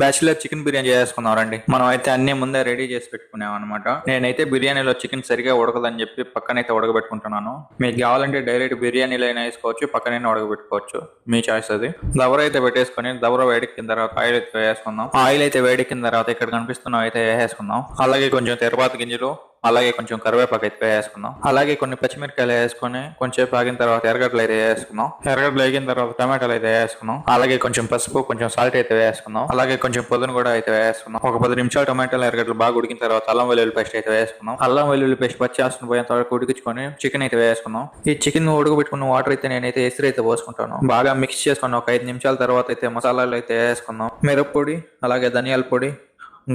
Bachelor chicken biryani చేసుకున్నాం రండి. మనం అయితే అన్ని ముందే రెడీ చేసి పెట్టుకున్నాం అనమాట. నేనైతే బిర్యానీలో చికెన్ సరిగా ఉడకదని చెప్పి పక్కనైతే ఉడకబెట్టుకుంటున్నాను. మీకు కావాలంటే డైరెక్ట్ బిర్యానీలో అయినా వేసుకోవచ్చు, పక్కనైనా ఉడకబెట్టుకోవచ్చు, మీ చాయిస్ అది. దవర అయితే పెట్టేసుకొని దవర వేడెక్కిన తర్వాత ఆయిల్ అయితే వేసుకుందాం. ఆయిల్ అయితే వేడెక్కిన తర్వాత ఇక్కడ కనిపిస్తున్నాం అయితే వేసుకుందాం. అలాగే కొంచెం తిరుపతి గింజలు, అలాగే కొంచెం కరివేపాకు అయితే వేసుకుందాం. అలాగే కొన్ని పచ్చిమిరకాయలు వేసుకొని కొంచెం ఆగిన తర్వాత ఎర్రగడ్డలు అయితే వేసుకుందాం. ఎర్రగడ్డలు వేగిన తర్వాత టమాటాలు అయితే వేసుకుందాం. అలాగే కొంచెం పసుపు, కొంచెం సాల్ట్ అయితే వేసుకుందాం. అలాగే కొంచెం పుదీనా కూడా అయితే వేసుకుందాం. ఒక 10 నిమిషాలు టమాటాలు ఎర్రగడ్డలు బాగా ఉడికిన తర్వాత అల్లం వెల్లుల్లి పేస్ట్ అయితే వేసుకుందాం. అల్లం వెల్లుల్లి పేస్ట్ పచ్చి పోయేంత వరకు ఉడికించుకొని చికెన్ అయితే వేసుకుందాం. ఈ చికెన్ ఉడకబెట్టుకున్న వాటర్ అయితే నేనైతే ఎసురు అయితే పోసుకుంటాను. బాగా మిక్స్ చేసుకుని ఒక 5 నిమిషాల తర్వాత అయితే మసాలాలు అయితే వేసుకుందాం. మిరప్పొడి, అలాగే ధనియాల పొడి,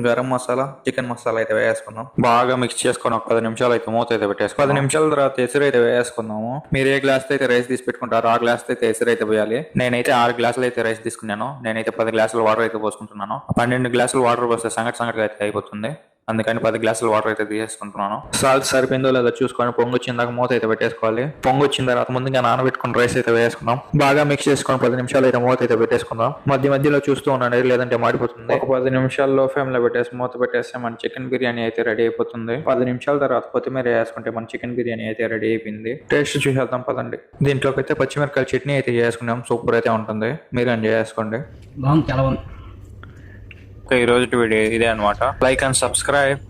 గరం మసాలా, చికెన్ మసాలా అయితే వేసుకుందాం. బాగా మిక్స్ చేసుకొని ఒక 10 నిమిషాలు అయితే మూత అయితే పెట్టేసుకుందాం. 10 నిమిషాల తర్వాత ఎసురు అయితే వేసుకుందాము. మీరు ఏ గ్లాస్ అయితే రైస్ తీసి పెట్టుకుంటారో ఆ గ్లాస్ అయితే ఎసురు అయితే పోయాలి. నేనైతే 6 గ్లాసులు అయితే రైస్ తీసుకున్నాను. నేనైతే 10 గ్లాసులు వాటర్ అయితే పోసుకుంటున్నాను. 12 గ్లాసులు వాటర్ పోస్తే సంగటి అయితే అయిపోతుంది. అందుకని 10 గ్లాసులు వాటర్ అయితే తీసుకుంటున్నాను. సాల్ట్ సరిపోయిందో లేదో చూసుకొని పొంగు వచ్చిందాక మూత అయితే పెట్టేసుకోవాలి. పొంగు వచ్చిన తర్వాత ముందుగా నానబెట్టుకుని రైస్ అయితే వేసుకుందాం. బాగా మిక్స్ చేసుకొని 10 నిమిషాలు అయితే మూత అయితే పెట్టేసుకుందాం. మధ్యలో చూస్తూ ఉండండి, లేదంటే మాడిపోతుంది. ఒక 10 నిమిషాల్లో ఫ్లేమ్ లో పెట్టేసి మూత పెట్టేస్తే మన చికెన్ బిర్యానీ అయితే రెడీ అయిపోతుంది. 10 నిమిషాల తర్వాత కొత్తిమీర వేసుకుంటే మన చికెన్ బిర్యానీ అయితే రెడీ అయిపోయింది. టేస్ట్ చూసేద్దాం పదండి. దీంట్లోకి అయితే పచ్చిమిరకాయల చట్నీ అయితే చేసుకున్నాం. సూపర్ అయితే ఉంటుంది. మీరు ఎంజాయ్ చేసుకోండి. బాగుంది, చాలా బాగుంది. ఈ రోజు వీడియో ఇదే అనమాట. Like and subscribe.